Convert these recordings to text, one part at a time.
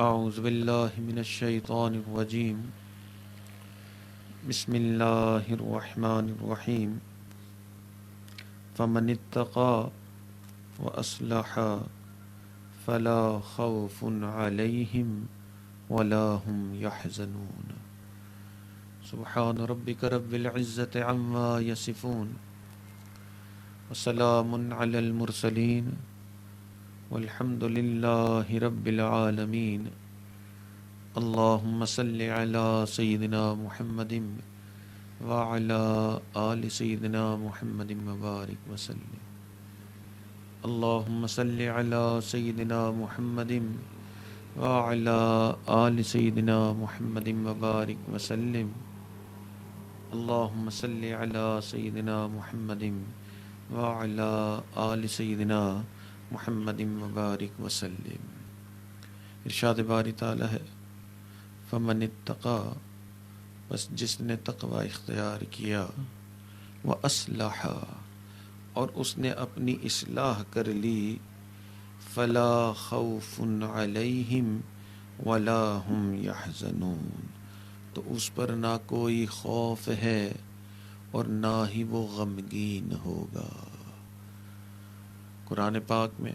اعوذ باللہ من الشیطان الرجیم بسم اللہ الرحمن الرحیم فمن اتقى واصلح فلا خوف علیہم ولا هم يحزنون سبحان ربک رب العزة عما یصفون وسلام علی المرسلین والحمد للہ رب العالمین اللہم صلی علی سیدنا محمد وعلی آل سیدنا محمد مبارک وسلم اللہم صلی علی سیدنا محمد وعلی آل سیدنا محمد مبارک وسلم اللہم صلی علی سیدنا محمد وعلی آل سیدنا محمد مبارک وسلم۔ ارشاد باری تعالی ہے فمن اتقا، بس جس نے تقوی اختیار کیا، واصلح، اور اس نے اپنی اصلاح کر لی، فلا خوف علیہم ولا هم یحزنون، تو اس پر نہ کوئی خوف ہے اور نہ ہی وہ غمگین ہوگا۔ قرآن پاک میں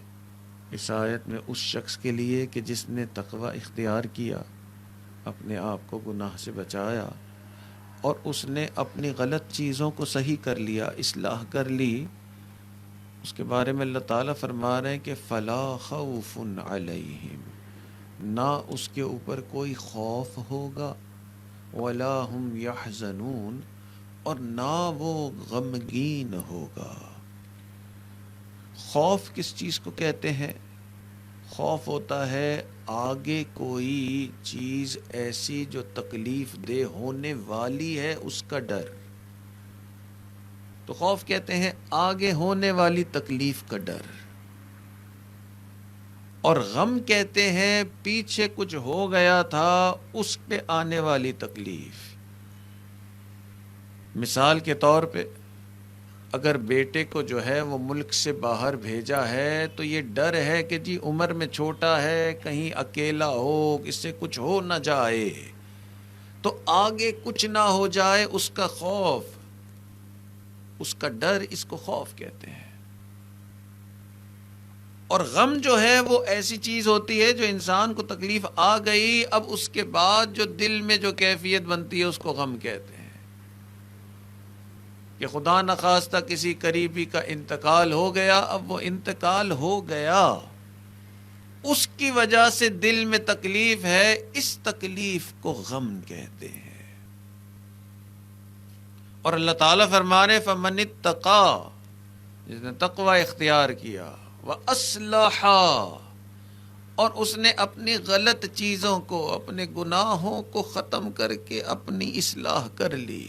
اس آیت میں اس شخص کے لیے کہ جس نے تقوی اختیار کیا، اپنے آپ کو گناہ سے بچایا اور اس نے اپنی غلط چیزوں کو صحیح کر لیا، اصلاح کر لی، اس کے بارے میں اللہ تعالیٰ فرما رہے ہیں کہ فلا خوف علیہم، نہ اس کے اوپر کوئی خوف ہوگا، ولا هم یحزنون، اور نہ وہ غمگین ہوگا۔ خوف کس چیز کو کہتے ہیں؟ خوف ہوتا ہے آگے کوئی چیز ایسی جو تکلیف دہ ہونے والی ہے، اس کا ڈر، تو خوف کہتے ہیں آگے ہونے والی تکلیف کا ڈر، اور غم کہتے ہیں پیچھے کچھ ہو گیا تھا اس پہ آنے والی تکلیف۔ مثال کے طور پہ اگر بیٹے کو جو ہے وہ ملک سے باہر بھیجا ہے تو یہ ڈر ہے کہ جی عمر میں چھوٹا ہے، کہیں اکیلا ہو، اس سے کچھ ہو نہ جائے، تو آگے کچھ نہ ہو جائے اس کا خوف، اس کا ڈر، اس کو خوف کہتے ہیں۔ اور غم جو ہے وہ ایسی چیز ہوتی ہے جو انسان کو تکلیف آ گئی، اب اس کے بعد جو دل میں جو کیفیت بنتی ہے اس کو غم کہتے ہیں، کہ خدا نخواستہ کسی قریبی کا انتقال ہو گیا، اب وہ انتقال ہو گیا، اس کی وجہ سے دل میں تکلیف ہے، اس تکلیف کو غم کہتے ہیں۔ اور اللہ تعالیٰ فرما رہے فمن اتقا، جس نے تقوی اختیار کیا، واصلح، اور اس نے اپنی غلط چیزوں کو، اپنے گناہوں کو ختم کر کے اپنی اصلاح کر لی،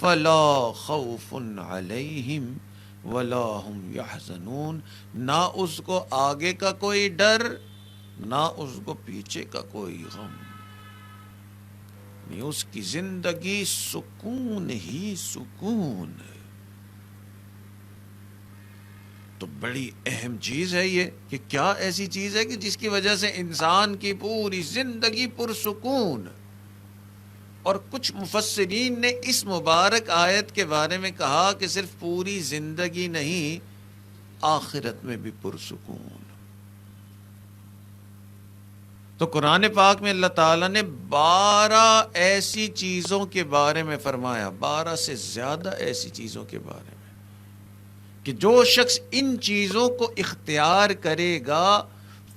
فلا خوف علیہم ولا هم یحزنون، نہ اس کو آگے کا کوئی ڈر، نہ اس کو پیچھے کا کوئی غم، نہیں، اس کی زندگی سکون ہی سکون۔ تو بڑی اہم چیز ہے یہ کہ کیا ایسی چیز ہے کہ جس کی وجہ سے انسان کی پوری زندگی پرسکون۔ اور کچھ مفسرین نے اس مبارک آیت کے بارے میں کہا کہ صرف پوری زندگی نہیں، آخرت میں بھی پرسکون۔ تو قرآن پاک میں اللہ تعالیٰ نے 12 ایسی چیزوں کے بارے میں فرمایا، 12 سے زیادہ ایسی چیزوں کے بارے میں، کہ جو شخص ان چیزوں کو اختیار کرے گا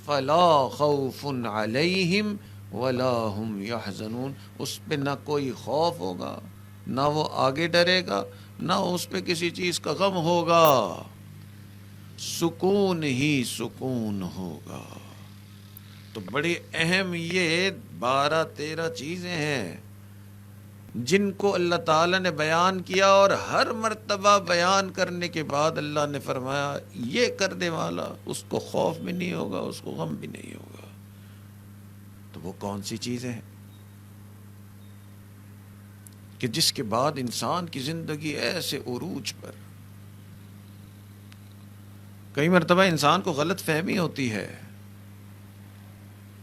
فلا خوف علیہم ولا هم یحزنون، اس پہ نہ کوئی خوف ہوگا، نہ وہ آگے ڈرے گا، نہ اس پہ کسی چیز کا غم ہوگا، سکون ہی سکون ہوگا۔ تو بڑی اہم یہ 12-13 چیزیں ہیں جن کو اللہ تعالیٰ نے بیان کیا، اور ہر مرتبہ بیان کرنے کے بعد اللہ نے فرمایا یہ کرنے والا اس کو خوف بھی نہیں ہوگا، اس کو غم بھی نہیں ہوگا۔ تو وہ کون سی چیزیں ہیں کہ جس کے بعد انسان کی زندگی ایسے عروج پر؟ کئی مرتبہ انسان کو غلط فہمی ہوتی ہے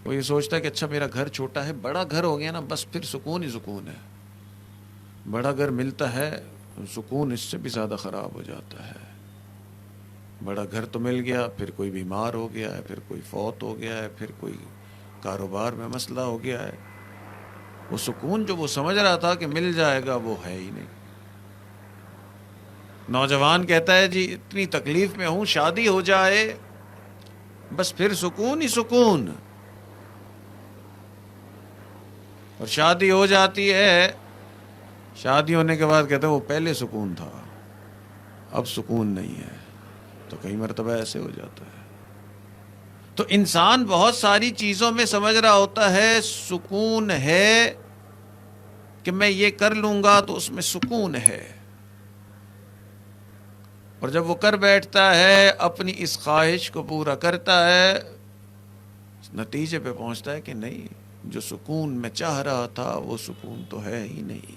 وہ یہ سوچتا ہے کہ اچھا میرا گھر چھوٹا ہے، بڑا گھر ہو گیا نا بس پھر سکون ہی سکون ہے. بڑا گھر ملتا ہے سکون اس سے بھی زیادہ خراب ہو جاتا ہے. بڑا گھر تو مل گیا، پھر کوئی بیمار ہو گیا ہے، پھر کوئی فوت ہو گیا ہے، پھر کوئی کاروبار میں مسئلہ ہو گیا ہے. وہ سکون جو وہ سمجھ رہا تھا کہ مل جائے گا وہ ہے ہی نہیں. نوجوان کہتا ہے جی اتنی تکلیف میں ہوں، شادی ہو جائے بس پھر سکون ہی سکون. اور شادی ہو جاتی ہے، شادی ہونے کے بعد کہتے ہیں وہ پہلے سکون تھا اب سکون نہیں ہے. تو کئی مرتبہ ایسے ہو جاتا ہے. تو انسان بہت ساری چیزوں میں سمجھ رہا ہوتا ہے سکون ہے کہ میں یہ کر لوں گا تو اس میں سکون ہے، اور جب وہ کر بیٹھتا ہے اپنی اس خواہش کو پورا کرتا ہے، نتیجے پہ پہنچتا ہے کہ نہیں، جو سکون میں چاہ رہا تھا وہ سکون تو ہے ہی نہیں.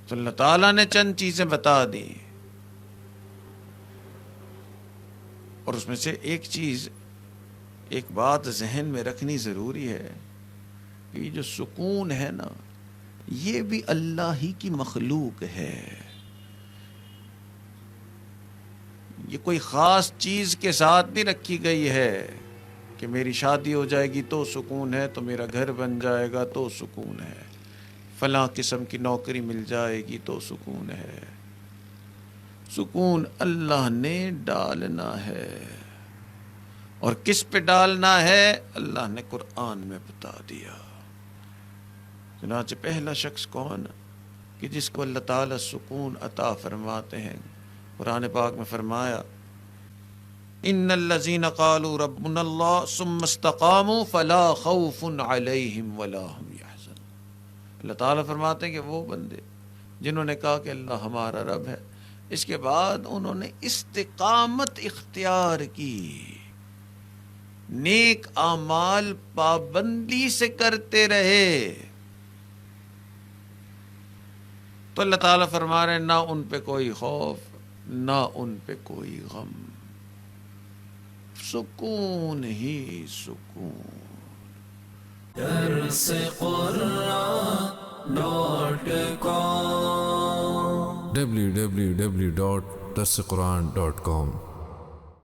تو اللہ تعالیٰ نے چند چیزیں بتا دی، اور اس میں سے ایک چیز، ایک بات ذہن میں رکھنی ضروری ہے کہ یہ جو سکون ہے نا یہ بھی اللہ ہی کی مخلوق ہے. یہ کوئی خاص چیز کے ساتھ نہیں رکھی گئی ہے کہ میری شادی ہو جائے گی تو سکون ہے، تو میرا گھر بن جائے گا تو سکون ہے، فلاں قسم کی نوکری مل جائے گی تو سکون ہے. سکون اللہ نے ڈالنا ہے، اور کس پہ ڈالنا ہے اللہ نے قرآن میں بتا دیا. چنانچہ پہلا شخص کون کہ جس کو اللہ تعالیٰ سکون عطا فرماتے ہیں، قرآن پاک میں فرمایا ان الذین قالوا ربنا اللہ ثم استقاموا فلا خوف علیہم ولا هم یحزنون. اللہ تعالیٰ فرماتے ہیں کہ وہ بندے جنہوں نے کہا کہ اللہ ہمارا رب ہے، اس کے بعد انہوں نے استقامت اختیار کی، نیک اعمال پابندی سے کرتے رہے، تو اللہ تعالیٰ فرما رہے ہیں نہ ان پہ کوئی خوف نہ ان پہ کوئی غم، سکون ہی سکون. درس قرآن .com www.darsequran.com